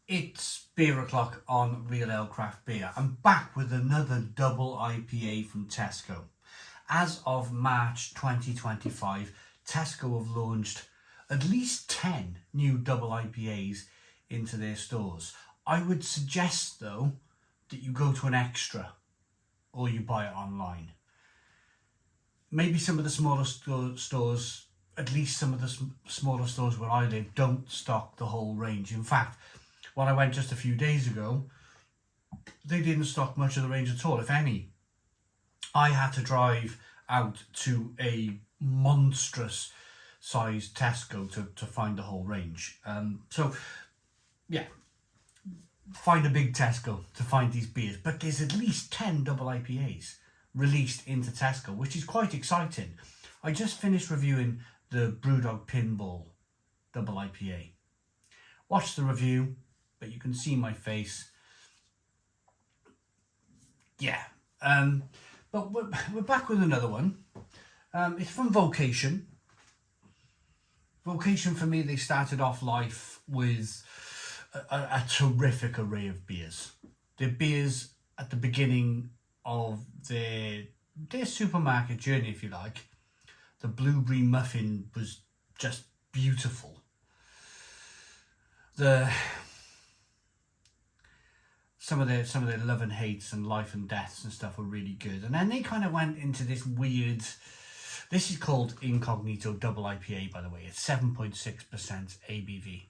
It's beer o'clock on Real Ale Craft Beer. I'm back with another double IPA from Tesco. As of March 2025, Tesco have launched at least 10 new double IPAs into their stores. I would suggest though that you go to an extra or you buy it online. Maybe some of the smaller stores, at least some of the smaller stores where I live, don't stock the whole range. In fact, when I went just a few days ago, they didn't stock much of the range at all, if any. I had to drive out to a monstrous sized Tesco to find the whole range. So, yeah, find a big Tesco to find these beers. But there's at least 10 double IPAs released into Tesco, which is quite exciting. I just finished reviewing the Brewdog Pinball double IPA. Watch the review, but you can see my face. Yeah, but we're back with another one. It's from Vocation. Vocation, for me, they started off life with a terrific array of beers. Their beers at the beginning of their supermarket journey, if you like. The blueberry muffin was just beautiful. Some of their love and hates and life and deaths and stuff were really good. And then they kind of went into this weird, this is called Incognito Double IPA, by the way. It's 7.6% ABV.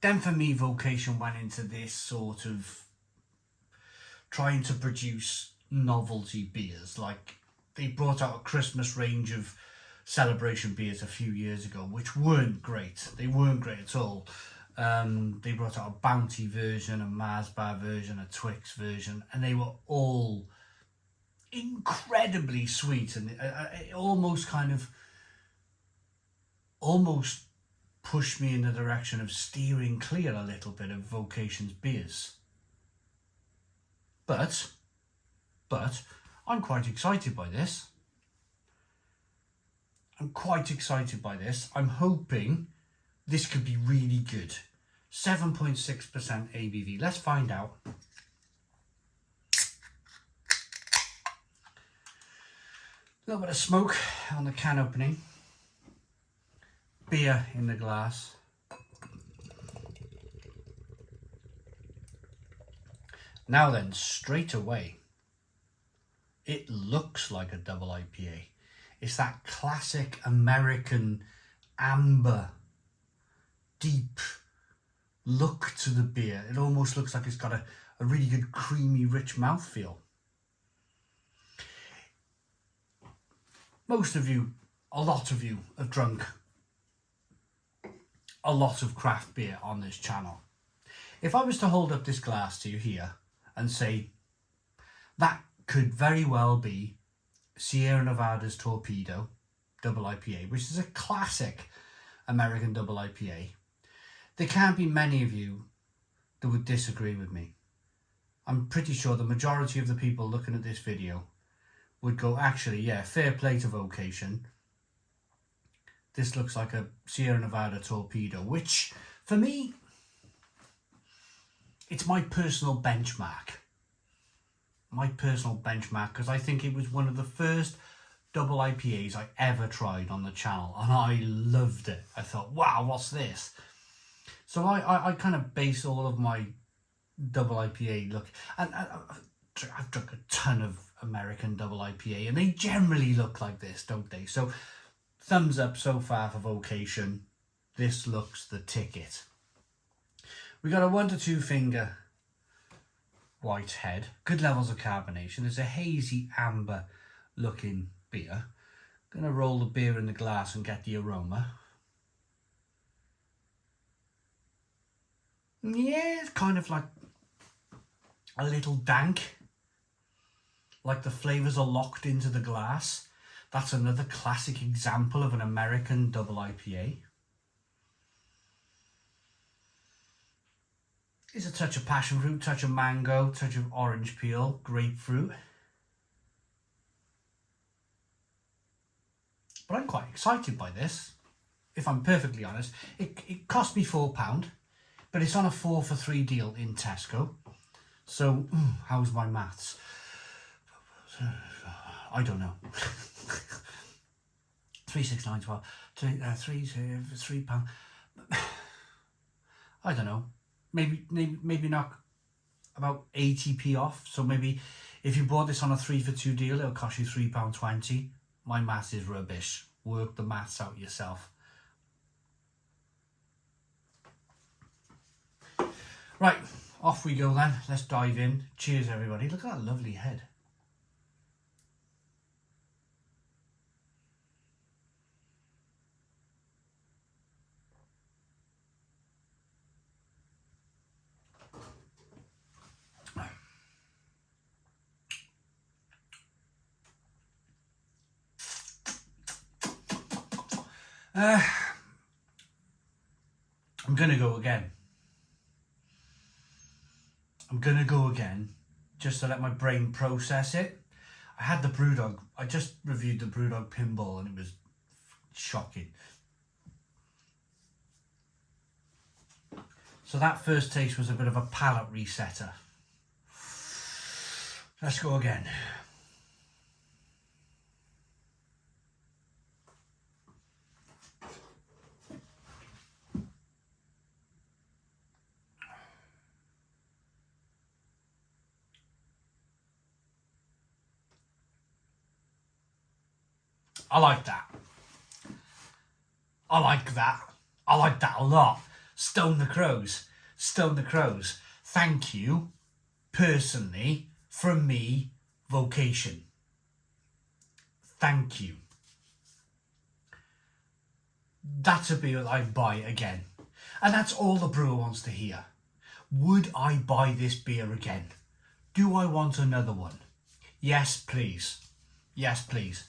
Then for me, Vocation went into this sort of trying to produce novelty beers. Like they brought out a Christmas range of celebration beers a few years ago, which weren't great. They weren't great at all. They brought out a Bounty version, a Mars Bar version, a Twix version, and they were all incredibly sweet, and it almost pushed me in the direction of steering clear a little bit of Vocation's beers. But I'm quite excited by this. I'm hoping this could be really good. 7.6% ABV. Let's find out. A little bit of smoke on the can opening. Beer in the glass. Now then, straight away, it looks like a double IPA. It's that classic American amber, deep look to the beer. It almost looks like it's got a really good creamy, rich mouthfeel. Most of you, a lot of you, have drunk a lot of craft beer on this channel. If I was to hold up this glass to you here and say, that could very well be Sierra Nevada's Torpedo Double IPA, which is a classic American double IPA, there can't be many of you that would disagree with me. I'm pretty sure the majority of the people looking at this video would go, actually, yeah, fair play to Vocation. This looks like a Sierra Nevada Torpedo, which, for me, it's my personal benchmark. Because I think it was one of the first double IPAs I ever tried on the channel, and I loved it. I thought, wow, what's this? So I kind of base all of my double IPA look, and I've drunk a ton of American double IPA, and they generally look like this, don't they? So thumbs up so far for Vocation. This looks the ticket. We got a 1 to 2 finger white head, good levels of carbonation. It's a hazy amber looking beer. Gonna roll the beer in the glass and get the aroma. Yeah, it's kind of like a little dank, like the flavours are locked into the glass. That's another classic example of an American double IPA. There's a touch of passion fruit, touch of mango, touch of orange peel, grapefruit. But I'm quite excited by this, if I'm perfectly honest. It cost me £4, but it's on a 4 for 3 deal in Tesco. So, how's my maths? I don't know. 3, 6, 9, 12, 3 pound. I don't know. Maybe knock about 80p off. So maybe if you bought this on a 3 for 2 deal, it'll cost you £3.20. My maths is rubbish. Work the maths out yourself. Right, off we go then. Let's dive in. Cheers, everybody. Look at that lovely head. I'm going to go again. Just to let my brain process it. I had the Brewdog. I just reviewed the Brewdog Pinball and it was shocking. So that first taste was a bit of a palate resetter. Let's go again. I like that. I like that a lot. Stone the Crows. Thank you, personally, from me, Vocation. Thank you. That's a beer I'd buy again. And that's all the brewer wants to hear. Would I buy this beer again? Do I want another one? Yes, please. Yes, please.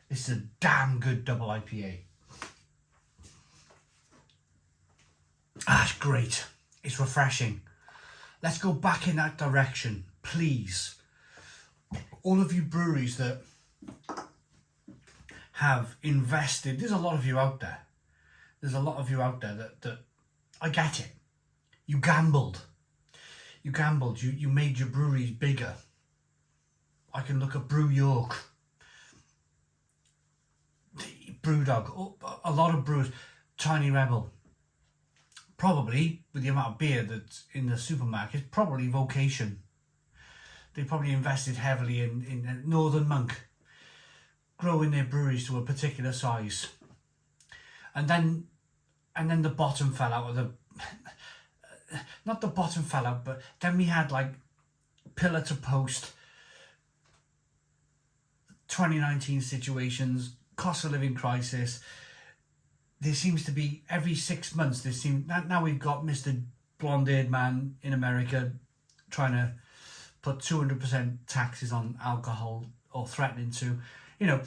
This is a damn good double IPA. It's great. It's refreshing. Let's go back in that direction, please. All of you breweries that have invested, there's a lot of you out there. That I get it. You gambled. You made your breweries bigger. I can look at Brew York, Brewdog, a lot of brewers, Tiny Rebel. Probably, with the amount of beer that's in the supermarket, probably Vocation. They probably invested heavily in Northern Monk, growing their breweries to a particular size. And then the bottom fell out of the... Not the bottom fell out, but then we had like pillar to post 2019 situations, cost of living crisis. There seems to be every 6 months, now we've got Mr. Blonde-haired man in America trying to put 200% taxes on alcohol, or threatening to. You know,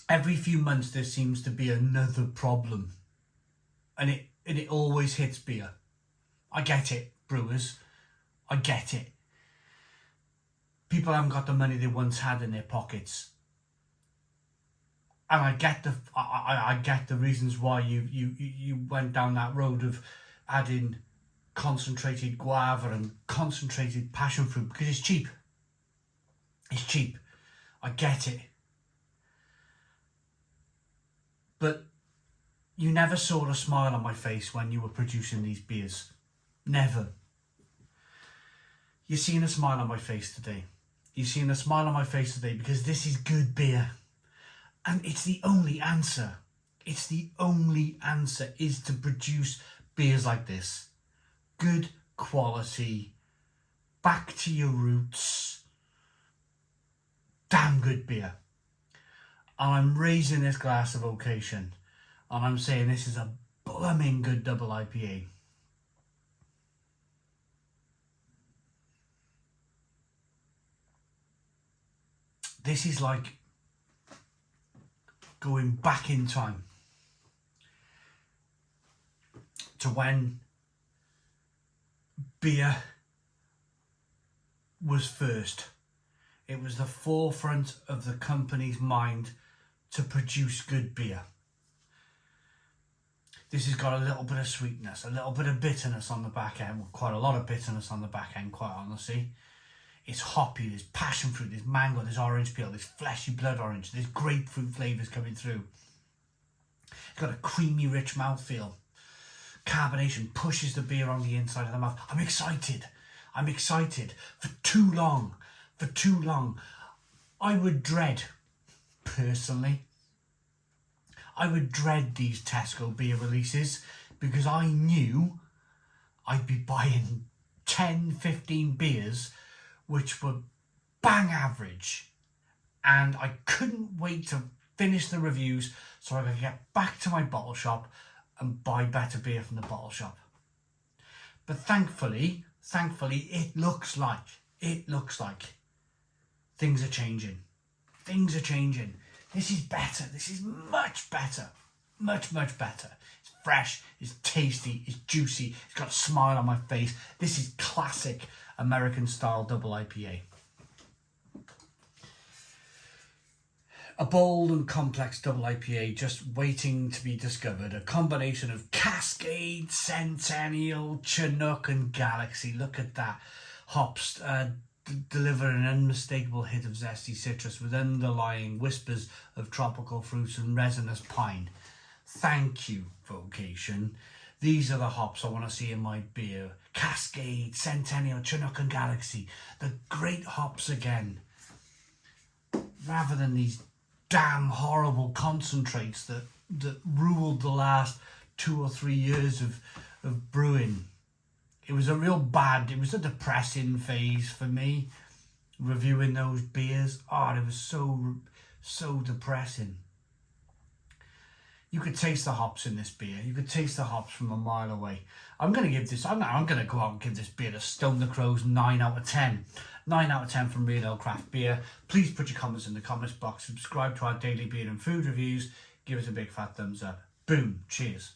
every few months there seems to be another problem, and it always hits beer. I get it, brewers. I get it. People haven't got the money they once had in their pockets. And I get the reasons why you went down that road of adding concentrated guava and concentrated passion fruit, because it's cheap. It's cheap. I get it. But you never saw a smile on my face when you were producing these beers. Never. You're seeing a smile on my face today. You're seeing a smile on my face today because this is good beer. And it's the only answer. It's the only answer, is to produce beers like this. Good quality. Back to your roots. Damn good beer. And I'm raising this glass of Vocation. And I'm saying this is a blooming good double IPA. This is like going back in time to when beer was first. It was the forefront of the company's mind to produce good beer. This has got a little bit of sweetness, a little bit of bitterness on the back end, well, quite a lot of bitterness on the back end, quite honestly. It's hoppy, there's passion fruit, there's mango, there's orange peel, there's fleshy blood orange, there's grapefruit flavours coming through. It's got a creamy, rich mouthfeel. Carbonation pushes the beer on the inside of the mouth. I'm excited. For too long, I would dread, personally, these Tesco beer releases because I knew I'd be buying 10, 15 beers which were bang average, and I couldn't wait to finish the reviews so I could get back to my bottle shop and buy better beer from the bottle shop. But thankfully, it looks like things are changing. This is better. This is much better. Much better. It's fresh, it's tasty, it's juicy, it's got a smile on my face. This is classic American style double IPA. A bold and complex double IPA just waiting to be discovered. A combination of Cascade, Centennial, Chinook and Galaxy. Look at that. Hops deliver an unmistakable hit of zesty citrus with underlying whispers of tropical fruits and resinous pine. Thank you, Vocation. These are the hops I want to see in my beer. Cascade, Centennial, Chinook and Galaxy. The great hops again. Rather than these damn horrible concentrates that ruled the last 2 or 3 years of brewing. It was a depressing phase for me, reviewing those beers. It was so depressing. You could taste the hops in this beer. You could taste the hops from a mile away. I'm going to go out and give this beer a Stone the Crows 9 out of 10. 9 out of 10 from Real Ale Craft Beer. Please put your comments in the comments box. Subscribe to our daily beer and food reviews. Give us a big fat thumbs up. Boom. Cheers.